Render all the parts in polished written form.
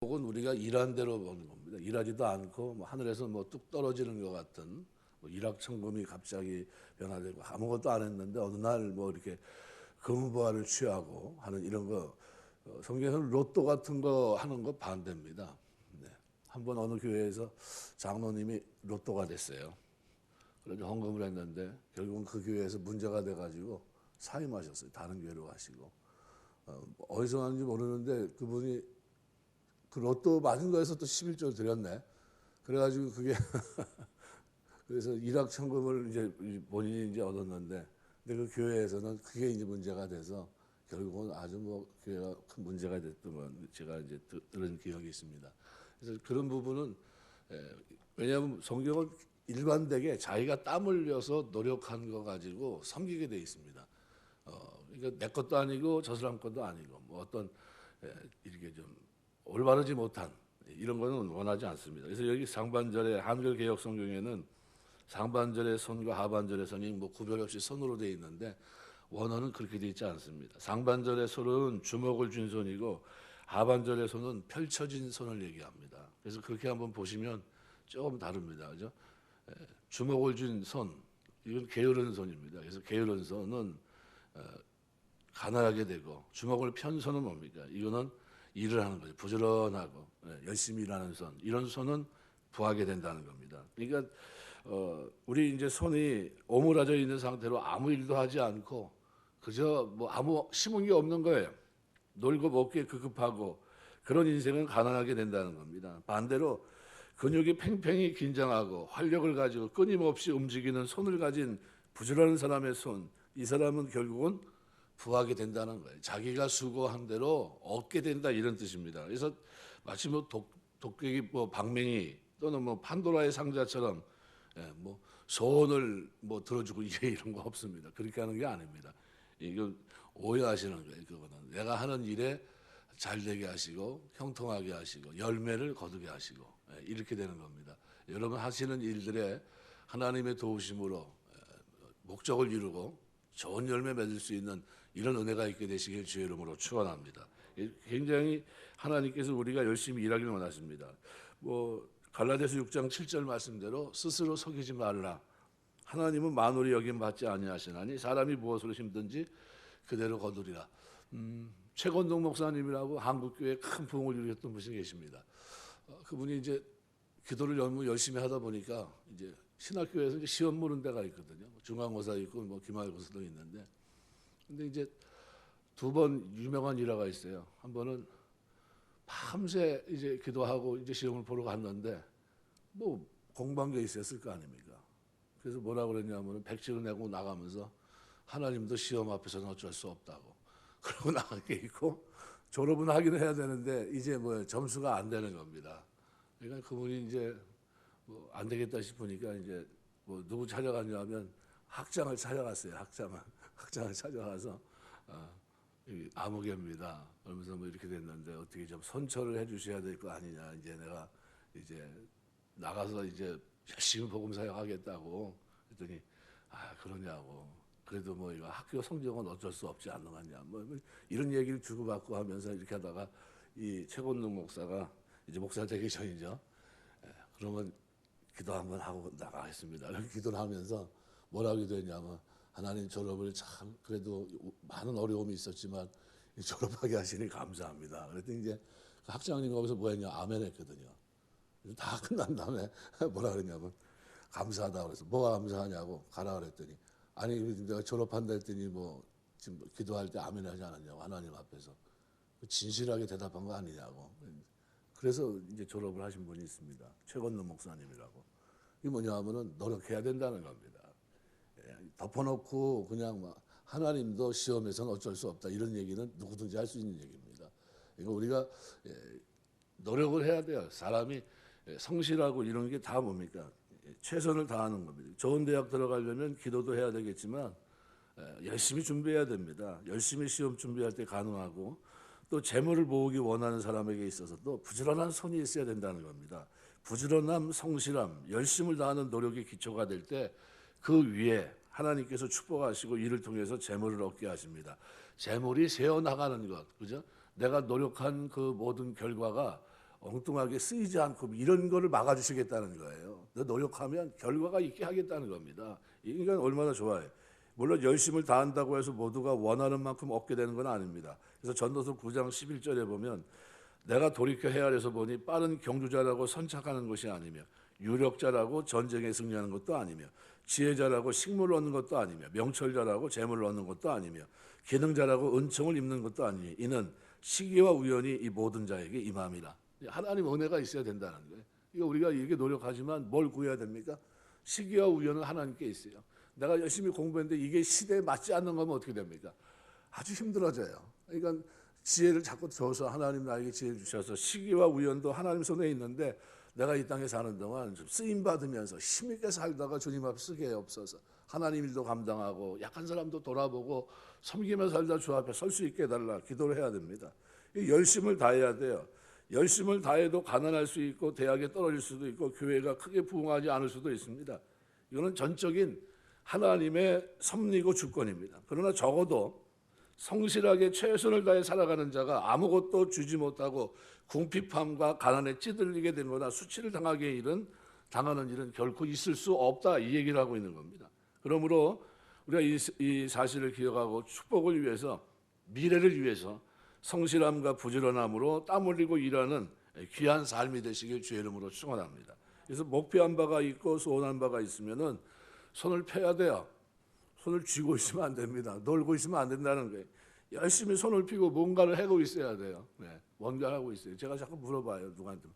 혹은 우리가 일한 대로 보는 겁니다. 일하지도 않고 뭐 하늘에서 뭐 뚝 떨어지는 것 같은 뭐 일확천금이 갑자기 변화되고 아무것도 안 했는데 어느 날 뭐 이렇게 금부화를 취하고 하는 이런 거 성경에서는 로또 같은 거 하는 거 반대입니다. 네. 한번 어느 교회에서 장로님이 로또가 됐어요. 그래서 헌금을 했는데 결국은 그 교회에서 문제가 돼가지고 사임하셨어요. 다른 교회로 가시고 어디서 왔는지 모르는데 그분이 그 로또 맞은 거에서 또 11조를 드렸네. 그래가지고 그게 그래서 일확천금을 이제 본인이 이제 얻었는데, 근데 그 교회에서는 그게 이제 문제가 돼서 결국은 아주 뭐 교회가 큰 문제가 됐던 건 제가 이제 들은 기억이 있습니다. 그래서 그런 부분은 왜냐하면 성경은 일관되게 자기가 땀 흘려서 노력한 거 가지고 섬기게 돼 있습니다. 그러니까 내 것도 아니고 저 사람 것도 아니고 뭐 어떤 이렇게 좀 올바르지 못한 이런 거는 원하지 않습니다. 그래서 여기 상반절에 한글 개역 성경에는 상반절의 손과 하반절의 손이 뭐 구별 없이 손으로 되어 있는데 원어는 그렇게 되어 있지 않습니다. 상반절의 손은 주먹을 쥔 손이고 하반절의 손은 펼쳐진 손을 얘기합니다. 그래서 그렇게 한번 보시면 조금 다릅니다. 그죠? 주먹을 쥔 손, 이건 게으른 손입니다. 그래서 게으른 손은 가난하게 되고 주먹을 편 손은 뭡니까? 이거는 일을 하는 거죠. 부지런하고 열심히 일하는 손. 이런 손은 부하게 된다는 겁니다. 그러니까 우리 이제 손이 오므라져 있는 상태로 아무 일도 하지 않고 그저 뭐 아무 심은 게 없는 거예요. 놀고 먹기에 급급하고 그런 인생은 가난하게 된다는 겁니다. 반대로 근육이 팽팽히 긴장하고 활력을 가지고 끊임없이 움직이는 손을 가진 부지런한 사람의 손, 이 사람은 결국은 부하게 된다는 거예요. 자기가 수고한 대로 얻게 된다 이런 뜻입니다. 그래서 마치 뭐 도깨비 뭐 방맹이 또는 뭐 판도라의 상자처럼 뭐 소원을 뭐 들어주고 이런 거 없습니다. 그렇게 하는 게 아닙니다. 이거 오해하시는 거예요. 그거는 내가 하는 일에 잘 되게 하시고 형통하게 하시고 열매를 거두게 하시고 이렇게 되는 겁니다. 여러분 하시는 일들에 하나님의 도우심으로 목적을 이루고 좋은 열매 맺을 수 있는 이런 은혜가 있게 되시길 주의 이름으로 축원합니다. 굉장히 하나님께서 우리가 열심히 일하기를 원하십니다. 뭐 갈라디아서 6장 7절 말씀대로 스스로 속이지 말라. 하나님은 만물이 여김 받지 아니하시나니 사람이 무엇으로 힘든지 그대로 거두리라. 최건동 목사님이라고 한국교회 큰 부흥을 이루셨던 분이 계십니다. 그분이 이제 기도를 너무 열심히 하다 보니까 이제 신학교에서 이제 시험 보는 데가 있거든요. 중간고사 있고 뭐 기말고사도 있는데, 근데 이제 두 번 유명한 일화가 있어요. 한 번은 밤새 이제 기도하고 이제 시험을 보러 갔는데 뭐 공부한 게 있었을 거 아닙니까? 그래서 뭐라 그랬냐면은 백지를 내고 나가면서 하나님도 시험 앞에서는 어쩔 수 없다고 그러고 나가게 있고 졸업은 하긴 해야 되는데 이제 뭐 점수가 안 되는 겁니다. 그러니까 그분이 이제 뭐 안 되겠다 싶으니까 이제 뭐 누구 찾아갔냐면 학장을 찾아갔어요. 학장을 찾아가서 아무개입니다. 그러면서 뭐 이렇게 됐는데 어떻게 좀 선처를 해주셔야 될 거 아니냐. 이제 내가 이제 나가서 이제 열심히 복음 사역하겠다고 그랬더니 그러냐고. 그래도 뭐 이거 학교 성적은 어쩔 수 없지 않느냐. 뭐 이런 얘기를 주고받고 하면서 이렇게 하다가 이 최건능 목사가 이제 목사 되기 전이죠. 그러면 기도 한번 하고 나가겠습니다. 기도를 하면서 뭐라고 기도했냐면 하나님 졸업을 참 그래도 많은 어려움이 있었지만 졸업하게 하시니 감사합니다. 그랬더니 이제 그 학장님 거기서 뭐 했냐 아멘 했거든요. 다 끝난 다음에 뭐라 그랬냐면 감사하다 그래서 뭐가 감사하냐고 가라 그랬더니 아니 내가 졸업한다 했더니 뭐 지금 기도할 때 아멘 하지 않았냐고 하나님 앞에서 진실하게 대답한 거 아니냐고. 그래서 이제 졸업을 하신 분이 있습니다. 최건능 목사님이라고. 이게 뭐냐 하면은 노력해야 된다는 겁니다. 덮어놓고 그냥 막 하나님도 시험에서는 어쩔 수 없다 이런 얘기는 누구든지 할 수 있는 얘기입니다. 그러니까 우리가 노력을 해야 돼요. 사람이 성실하고 이런 게 다 뭡니까? 최선을 다하는 겁니다. 좋은 대학 들어가려면 기도도 해야 되겠지만 열심히 준비해야 됩니다. 열심히 시험 준비할 때 가능하고 또 재물을 모으기 원하는 사람에게 있어서도 부지런한 손이 있어야 된다는 겁니다. 부지런함, 성실함, 열심을 다하는 노력이 기초가 될 때 그 위에 하나님께서 축복하시고 이를 통해서 재물을 얻게 하십니다. 재물이 새어나가는 것, 그죠? 내가 노력한 그 모든 결과가 엉뚱하게 쓰이지 않고 이런 거를 막아주시겠다는 거예요. 너 노력하면 결과가 있게 하겠다는 겁니다. 이 인간 얼마나 좋아해. 물론 열심을 다한다고 해서 모두가 원하는 만큼 얻게 되는 건 아닙니다. 그래서 전도서 9장 11절에 보면 내가 돌이켜 헤아려서 보니 빠른 경주자라고 선착하는 것이 아니며 유력자라고 전쟁에 승리하는 것도 아니며 지혜자라고 식물을 얻는 것도 아니며 명철자라고 재물을 얻는 것도 아니며 기능자라고 은총을 입는 것도 아니니 이는 시기와 우연이 이 모든 자에게 임함이라. 하나님 은혜가 있어야 된다는 거예요. 이거 우리가 이렇게 노력하지만 뭘 구해야 됩니까? 시기와 우연은 하나님께 있어요. 내가 열심히 공부했는데 이게 시대에 맞지 않는 거면 어떻게 됩니까? 아주 힘들어져요. 그러니까 지혜를 자꾸 줘서 하나님 나에게 지혜를 주셔서 시기와 우연도 하나님 손에 있는데 내가 이 땅에 사는 동안 좀 쓰임 받으면서 힘있게 살다가 주님 앞에 쓰게 없어서 하나님 일도 감당하고 약한 사람도 돌아보고 섬기며 살다 주 앞에 설 수 있게 해달라 기도를 해야 됩니다. 열심을 다해야 돼요. 열심을 다해도 가난할 수 있고 대학에 떨어질 수도 있고 교회가 크게 부흥하지 않을 수도 있습니다. 이거는 전적인 하나님의 섭리고 주권입니다. 그러나 적어도 성실하게 최선을 다해 살아가는 자가 아무것도 주지 못하고 궁핍함과 가난에 찌들리게 된 거나 수치를 당하는 일은 결코 있을 수 없다 이 얘기를 하고 있는 겁니다. 그러므로 우리가 이 사실을 기억하고 축복을 위해서 미래를 위해서 성실함과 부지런함으로 땀 흘리고 일하는 귀한 삶이 되시길 주의 이름으로 축원합니다. 그래서 목표한 바가 있고 소원한 바가 있으면은 손을 펴야 돼요. 손을 쥐고 있으면 안 됩니다. 놀고 있으면 안 된다는 거예요. 열심히 손을 펴고 뭔가를 하고 있어야 돼요. 네, 뭔가를 하고 있어요. 제가 자꾸 물어봐요. 누구한테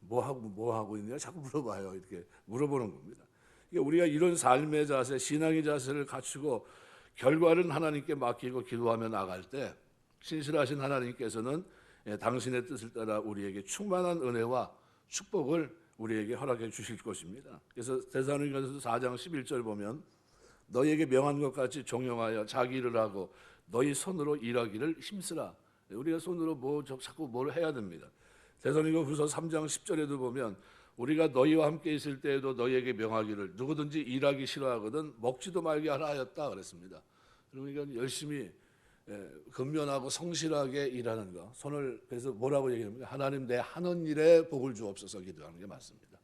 뭐 하고 있냐? 자꾸 물어봐요. 이렇게 물어보는 겁니다. 그러니까 우리가 이런 삶의 자세, 신앙의 자세를 갖추고 결과는 하나님께 맡기고 기도하며 나갈 때 신실하신 하나님께서는 당신의 뜻을 따라 우리에게 충만한 은혜와 축복을 우리에게 허락해 주실 것입니다. 그래서 데살로니가서 4장 11절 보면 너희에게 명한 것 같이 종용하여 자기 일을 하고 너희 손으로 일하기를 힘쓰라. 우리가 손으로 자꾸 뭘 해야 됩니다. 데살로니가후서 3장 10절에도 보면 우리가 너희와 함께 있을 때에도 너희에게 명하기를 누구든지 일하기 싫어하거든 먹지도 말게 하라 하였다 그랬습니다. 그러니까 열심히 근면하고 성실하게 일하는 거. 그래서 뭐라고 얘기합니까? 하나님 내 하는 일에 복을 주옵소서 기도하는 게 맞습니다.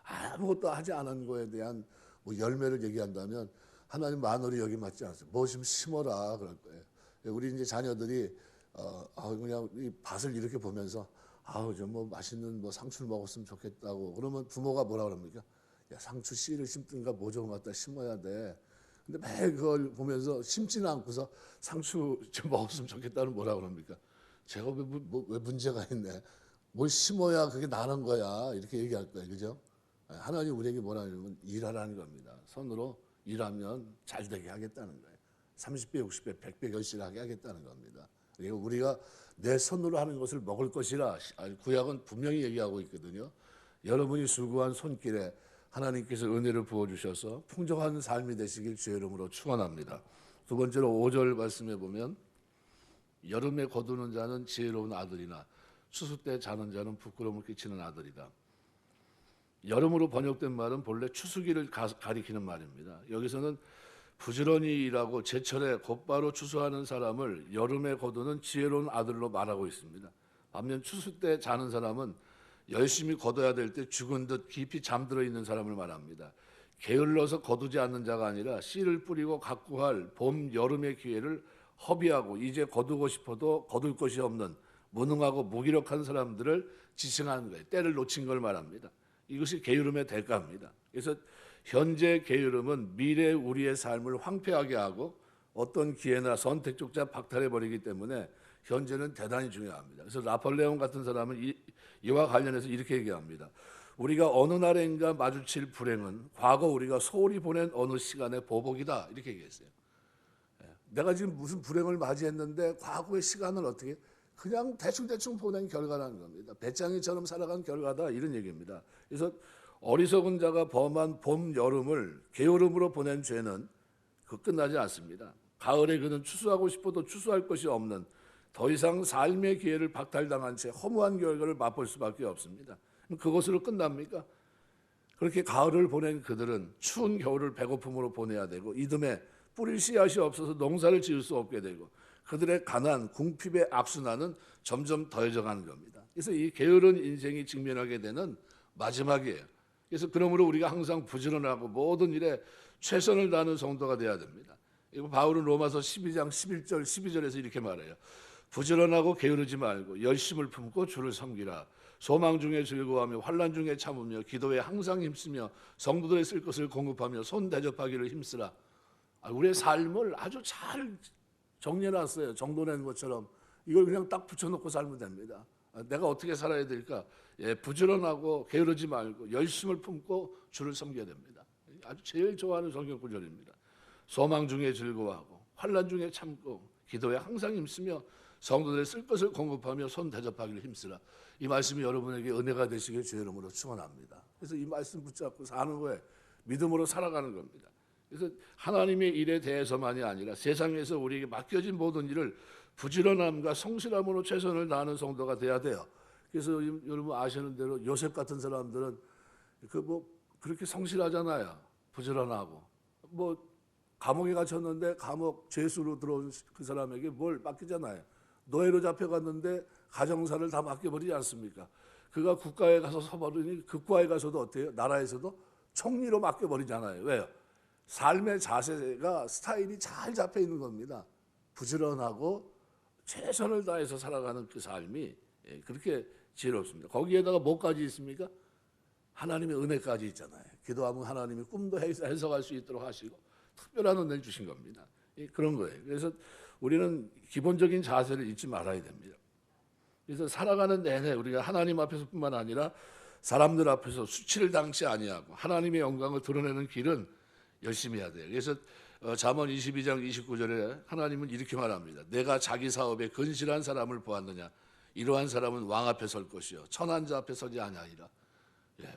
아무것도 하지 않은 거에 대한 열매를 얘기한다면 하나님 만월이 여기 맞지 않습니다. 뭐 좀 심어라 그럴 거예요. 우리 이제 자녀들이 그냥 이 밭을 이렇게 보면서 좀 뭐 맛있는 상추를 먹었으면 좋겠다고 그러면 부모가 뭐라 그럽니까? 야, 상추 씨를 심든가 뭐 좀 갖다 심어야 돼. 근데 매일 그걸 보면서 심지는 않고서 상추 좀 먹었으면 좋겠다는 뭐라 그럽니까? 제가 왜 문제가 있네. 뭘 심어야 그게 나는 거야. 이렇게 얘기할 거예요. 그죠? 하나님 우리에게 뭐라 하냐면 일하라는 겁니다. 손으로 일하면 잘 되게 하겠다는 거예요. 30배, 60배, 100배 결실하게 하겠다는 겁니다. 그리고 우리가 내 손으로 하는 것을 먹을 것이라 구약은 분명히 얘기하고 있거든요. 여러분이 수고한 손길에 하나님께서 은혜를 부어주셔서 풍족한 삶이 되시길 주의 이름으로 축원합니다. 두 번째로 5절 말씀해 보면 여름에 거두는 자는 지혜로운 아들이나 추수 때 자는 자는 부끄러움을 끼치는 아들이다. 여름으로 번역된 말은 본래 추수기를 가리키는 말입니다. 여기서는 부지런히 일하고 제철에 곧바로 추수하는 사람을 여름에 거두는 지혜로운 아들로 말하고 있습니다. 반면 추수 때 자는 사람은 열심히 거둬야 될 때 죽은 듯 깊이 잠들어 있는 사람을 말합니다. 게을러서 거두지 않는 자가 아니라 씨를 뿌리고 가꾸할 봄, 여름의 기회를 허비하고 이제 거두고 싶어도 거둘 것이 없는 무능하고 무기력한 사람들을 지칭하는 거예요. 때를 놓친 걸 말합니다. 이것이 게으름의 대가입니다. 그래서 현재 게으름은 미래 우리의 삶을 황폐하게 하고 어떤 기회나 선택조차 박탈해버리기 때문에 현재는 대단히 중요합니다. 그래서 나폴레옹 같은 사람은 이와 관련해서 이렇게 얘기합니다. 우리가 어느 날인가 마주칠 불행은 과거 우리가 소홀히 보낸 어느 시간의 보복이다 이렇게 얘기했어요. 내가 지금 무슨 불행을 맞이했는데 과거의 시간을 어떻게 그냥 대충 보낸 결과라는 겁니다. 배짱이처럼 살아간 결과다 이런 얘기입니다. 그래서 어리석은 자가 범한 봄, 여름을 게으름으로 보낸 죄는 끝나지 않습니다. 가을에 그는 추수하고 싶어도 추수할 것이 없는 더 이상 삶의 기회를 박탈당한 채 허무한 결과를 맛볼 수밖에 없습니다. 그것으로 끝납니까? 그렇게 가을을 보낸 그들은 추운 겨울을 배고픔으로 보내야 되고 이듬해 뿌릴 씨앗이 없어서 농사를 지을 수 없게 되고 그들의 가난, 궁핍의 악순환은 점점 더해져가는 겁니다. 그래서 이 게으른 인생이 직면하게 되는 마지막이에요. 그래서 그러므로 우리가 항상 부지런하고 모든 일에 최선을 다하는 성도가 되어야 됩니다. 이거 바울은 로마서 12장 11절 12절에서 이렇게 말해요. 부지런하고 게으르지 말고 열심을 품고 주를 섬기라. 소망 중에 즐거워하며 환난 중에 참으며 기도에 항상 힘쓰며 성도들의 쓸 것을 공급하며 손 대접하기를 힘쓰라. 우리의 삶을 아주 잘 정리해놨어요. 정돈한 것처럼 이걸 그냥 딱 붙여놓고 살면 됩니다. 내가 어떻게 살아야 될까? 부지런하고 게으르지 말고 열심을 품고 주를 섬겨야 됩니다. 아주 제일 좋아하는 성경 구절입니다. 소망 중에 즐거워하고 환난 중에 참고 기도에 항상 힘쓰며 성도들의 쓸 것을 공급하며 손 대접하기를 힘쓰라. 이 말씀이 여러분에게 은혜가 되시길 주의 이름으로 축원합니다. 그래서 이 말씀 붙잡고 사는 거에 믿음으로 살아가는 겁니다. 그래서 하나님의 일에 대해서만이 아니라 세상에서 우리에게 맡겨진 모든 일을 부지런함과 성실함으로 최선을 다하는 성도가 돼야 돼요. 그래서 여러분 아시는 대로 요셉 같은 사람들은 그렇게 성실하잖아요. 부지런하고 감옥에 갇혔는데 감옥 죄수로 들어온 그 사람에게 뭘 맡기잖아요. 노예로 잡혀갔는데 가정사를 다 맡겨버리지 않습니까? 그가 국가에 가서 서버리니 국가에 가서도 어때요? 나라에서도 총리로 맡겨버리잖아요. 왜요? 삶의 자세가 스타일이 잘 잡혀 있는 겁니다. 부지런하고 최선을 다해서 살아가는 그 삶이 그렇게 지혜롭습니다. 거기에다가 뭐까지 있습니까? 하나님의 은혜까지 있잖아요. 기도하면 하나님이 꿈도 해석할 수 있도록 하시고 특별한 은혜를 주신 겁니다. 그런 거예요. 그래서 우리는 기본적인 자세를 잊지 말아야 됩니다. 그래서 살아가는 내내 우리가 하나님 앞에서뿐만 아니라 사람들 앞에서 수치를 당치 아니하고 하나님의 영광을 드러내는 길은 열심히 해야 돼요. 그래서 잠언 22장 29절에 하나님은 이렇게 말합니다. 내가 자기 사업에 근실한 사람을 보았느냐? 이러한 사람은 왕 앞에 설 것이요 천한 자 앞에 서지 아니하리라.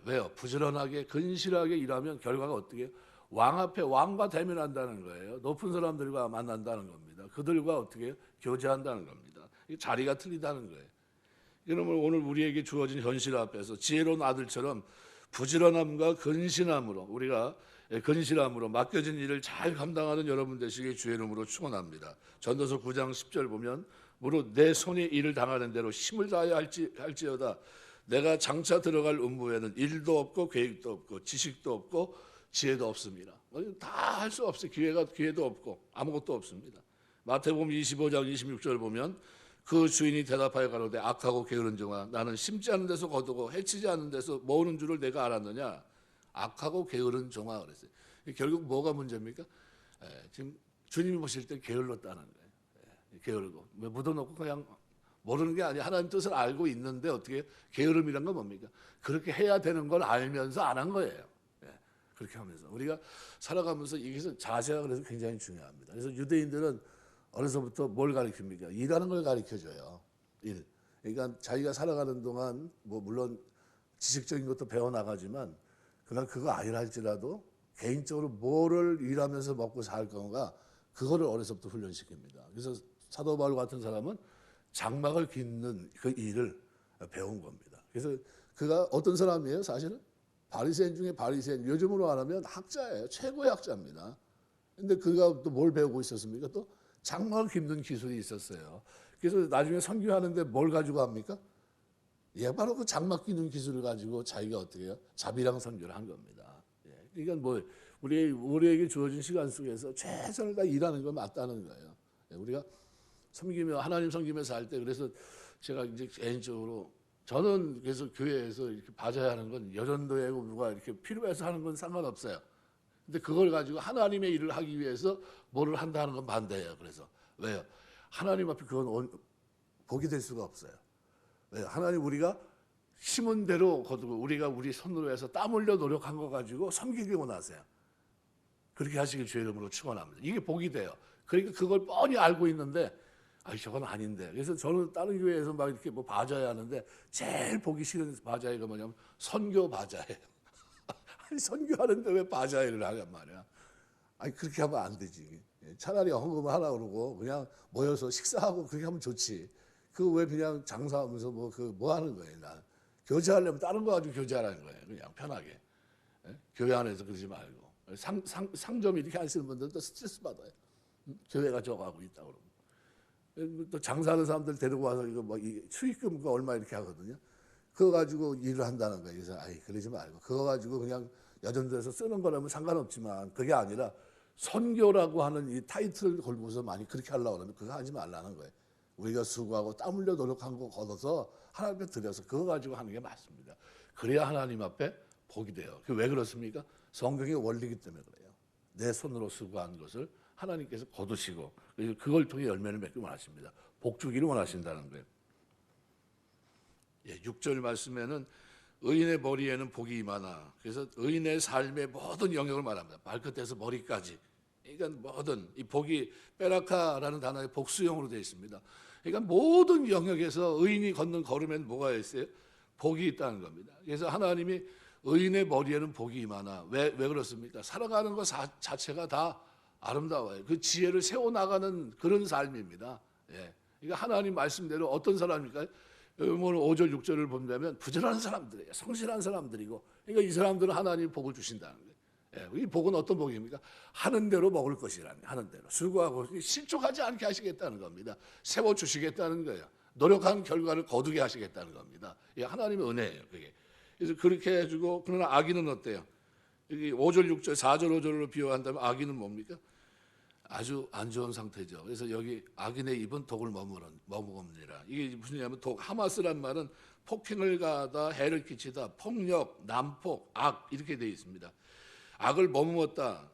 왜요? 부지런하게 근실하게 일하면 결과가 어떻게 해요? 왕 앞에 왕과 대면한다는 거예요. 높은 사람들과 만난다는 겁니다. 그들과 어떻게 해요? 교제한다는 겁니다. 자리가 틀리다는 거예요. 그러면 오늘 우리에게 주어진 현실 앞에서 지혜로운 아들처럼 부지런함과 근신함으로 우리가 근실함으로 맡겨진 일을 잘 감당하는 여러분 되시길 주의 이름으로 축원합니다. 전도서 9장 10절 보면 무릇 내 손이 일을 당하는 대로 힘을 다하여 할지어다 내가 장차 들어갈 음부에는 일도 없고 계획도 없고 지식도 없고 지혜도 없습니다. 다 할 수 없어요. 기회도 없고 아무것도 없습니다. 마태복음 25장 26절 보면 그 주인이 대답하여 가로되 악하고 게으른 종아 나는 심지 않은 데서 거두고 해치지 않은 데서 모으는 줄을 내가 알았느냐. 악하고 게으른 종아 그랬어요. 결국 뭐가 문제입니까? 지금 주님이 보실 때 게을렀다는 거예요. 게으르고 묻어놓고 그냥 모르는 게 아니라 하나님 뜻을 알고 있는데 어떻게 게으름이란 건 뭡니까? 그렇게 해야 되는 걸 알면서 안 한 거예요. 그렇게 하면서 우리가 살아가면서 이게 자세가 그래서 굉장히 중요합니다. 그래서 유대인들은 어려서부터 뭘 가르칩니까? 일하는 걸 가르쳐줘요. 일. 그러니까 자기가 살아가는 동안 물론 지식적인 것도 배워나가지만 그러나 그거 아니라 할지라도 개인적으로 뭐를 일하면서 먹고 살 건가 그거를 어려서부터 훈련시킵니다. 그래서 사도 바울 같은 사람은 장막을 깃는 그 일을 배운 겁니다. 그래서 그가 어떤 사람이에요? 사실은 바리새인 중에 바리새인, 요즘으로 말하면 학자예요. 최고의 학자입니다. 근데 그가 또 뭘 배우고 있었습니까? 또 장막을 깃는 기술이 있었어요. 그래서 나중에 선교하는데 뭘 가지고 합니까? 바로 그 장막 깃는 기술을 가지고 자기가 어떻게 해요? 자비랑 선교를 한 겁니다. 그러니까 우리에게 주어진 시간 속에서 최선을 다 일하는 건 맞다는 거예요. 우리가 섬기며 하나님 섬기면서 살 때 그래서 제가 이제 개인적으로 저는 그래서 교회에서 이렇게 봐줘야 하는 건 여전도회고 누가 이렇게 필요해서 하는 건 상관없어요. 근데 그걸 가지고 하나님의 일을 하기 위해서 뭐를 한다는 건 반대예요. 그래서 왜요? 하나님 앞에 그건 복이 될 수가 없어요. 왜요? 하나님 우리가 심은 대로 거두고 우리가 우리 손으로 해서 땀 흘려 노력한 거 가지고 섬기기 원하세요. 그렇게 하시길 주의 이름으로 축원합니다. 이게 복이 돼요. 그러니까 그걸 뻔히 알고 있는데 저건 아닌데. 그래서 저는 다른 교회에서 막 이렇게 봐줘야 하는데 제일 보기 싫은 바자회가 뭐냐면 선교 바자회. 아니 선교하는데 왜 바자회를 하냔 말이야. 그렇게 하면 안 되지. 차라리 헌금하라 그러고 그냥 모여서 식사하고 그렇게 하면 좋지. 그 왜 그냥 장사하면서 뭐 하는 거예요. 나 교제하려면 다른 거 가지고 교제하라는 거예요. 그냥 편하게. 교회 안에서 그러지 말고. 상점 이렇게 하시는 분들도 스트레스 받아요. 교회가 저거하고 있다고 그러면. 또 장사하는 사람들 데리고 와서 이거 뭐 수익금가 얼마 이렇게 하거든요. 그거 가지고 일을 한다는 거예요. 그래서 아이 그러지 말고 그거 가지고 그냥 여전도에서 쓰는 거라면 상관없지만 그게 아니라 선교라고 하는 이 타이틀을 걸고서 많이 그렇게 하려고 그러면 그거 하지 말라는 거예요. 우리가 수고하고 땀 흘려 노력한 거 걷어서 하나님께 드려서 그거 가지고 하는 게 맞습니다. 그래야 하나님 앞에 복이 돼요. 왜 그렇습니까? 성경의 원리이기 때문에 그래요. 내 손으로 수고한 것을 하나님께서 거두시고 그걸 통해 열매를 맺기 원하십니다. 복 주기를 원하신다는 거예요. 6절 말씀에는 의인의 머리에는 복이 임하나, 그래서 의인의 삶의 모든 영역을 말합니다. 발끝에서 머리까지. 그러니까 모든 이 복이 베라카라는 단어의 복수형으로 되어 있습니다. 그러니까 모든 영역에서 의인이 걷는 걸음에는 뭐가 있어요? 복이 있다는 겁니다. 그래서 하나님이 의인의 머리에는 복이 임하나, 왜 그렇습니까? 살아가는 것 자체가 다 아름다워요. 그 지혜를 세워나가는 그런 삶입니다. 그러니까 하나님 말씀대로 어떤 사람일까요? 오늘 5절 6절을 본다면 부지런한 사람들이에요. 성실한 사람들이고, 그러니까 이 사람들은 하나님 복을 주신다는 거예요. 이 복은 어떤 복입니까? 하는 대로 먹을 것이라는 거예요. 하는 대로 수고하고 실족하지 않게 하시겠다는 겁니다. 세워주시겠다는 거예요. 노력한 결과를 거두게 하시겠다는 겁니다. 하나님의 은혜예요. 그게. 그래서 그렇게 해주고, 그러나 악인은 어때요? 여기 5절 6절 4절 5절로 비유한다면 악인은 뭡니까? 아주 안 좋은 상태죠. 그래서 여기 악인의 입은 독을 머무릅니다. 이게 무슨 얘기냐면 하마스란 말은 폭행을 가하다, 해를 끼치다, 폭력, 난폭, 악 이렇게 되어 있습니다. 악을 머무었다,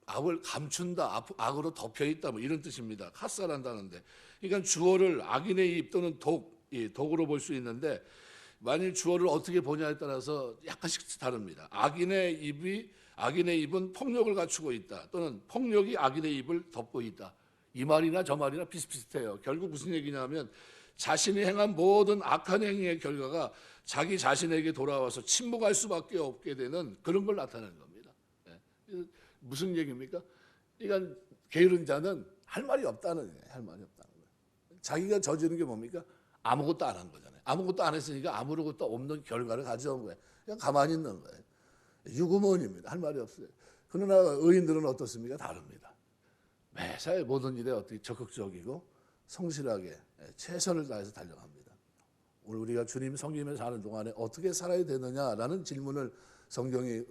악을 감춘다, 악으로 덮여 있다, 뭐 이런 뜻입니다. 카사란다는데, 그러니까 주어를 악인의 입 또는 독으로 볼 수 있는데, 만일 주어를 어떻게 보냐에 따라서 약간씩 다릅니다. 악인의 입은 폭력을 갖추고 있다, 또는 폭력이 악인의 입을 덮고 있다. 이 말이나 저 말이나 비슷비슷해요. 결국 무슨 얘기냐면 자신이 행한 모든 악한 행위의 결과가 자기 자신에게 돌아와서 침묵할 수밖에 없게 되는 그런 걸 나타내는 겁니다. 무슨 얘기입니까? 그러니까 게으른 자는 할 말이 없다는 거예요. 할 말이 없다는 거예요. 자기가 저지른 게 뭡니까? 아무것도 안 한 거잖아요. 아무것도 안 했으니까 아무것도 없는 결과를 가져온 거예요. 그냥 가만히 있는 거예요. 유구무원입니다. 할 말이 없어요. 그러나 의인들은 어떻습니까? 다릅니다. 매사에 모든 일에 어떻게 적극적이고 성실하게 최선을 다해서 달려갑니다. 오늘 우리가 주님 섬기면서 사는 동안에 어떻게 살아야 되느냐라는 질문을 성경이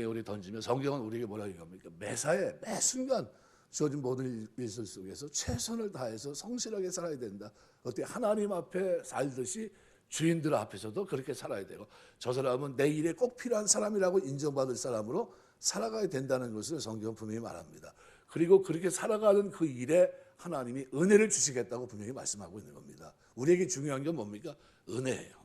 우리 던지면, 성경은 우리에게 뭐라고 얘기합니까? 매사에 매 순간 주어진 모든 일들 속에서 최선을 다해서 성실하게 살아야 된다. 어떻게 하나님 앞에 살듯이 주인들 앞에서도 그렇게 살아야 되고, 저 사람은 내 일에 꼭 필요한 사람이라고 인정받을 사람으로 살아가야 된다는 것을 성경은 분명히 말합니다. 그리고 그렇게 살아가는 그 일에 하나님이 은혜를 주시겠다고 분명히 말씀하고 있는 겁니다. 우리에게 중요한 게 뭡니까? 은혜예요.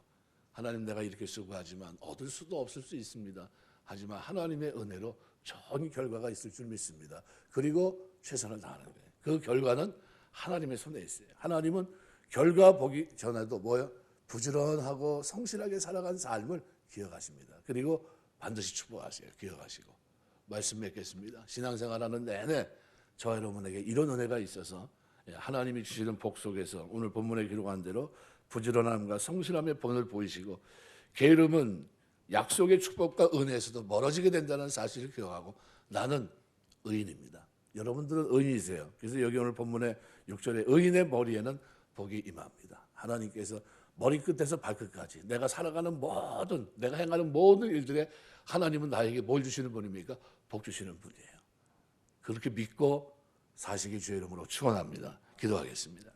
하나님, 내가 이렇게 수고하지만 얻을 수도 없을 수 있습니다. 하지만 하나님의 은혜로 좋은 결과가 있을 줄 믿습니다. 그리고 최선을 다하는 거예요. 그 결과는 하나님의 손에 있어요. 하나님은 결과 보기 전에도 부지런하고 성실하게 살아간 삶을 기억하십니다. 그리고 반드시 축복하세요. 기억하시고. 말씀 맺겠습니다. 신앙생활하는 내내 저와 여러분에게 이런 은혜가 있어서 하나님이 주시는 복 속에서 오늘 본문에 기록한 대로 부지런함과 성실함의 본을 보이시고, 게으름은 약속의 축복과 은혜에서도 멀어지게 된다는 사실을 기억하고, 나는 의인입니다. 여러분들은 의인이세요. 그래서 여기 오늘 본문의 6절에 의인의 머리에는 복이 임합니다. 하나님께서 머리끝에서 발끝까지 내가 살아가는 내가 행하는 모든 일들에 하나님은 나에게 뭘 주시는 분입니까? 복 주시는 분이에요. 그렇게 믿고 사시기 주의 이름으로 축원합니다. 기도하겠습니다.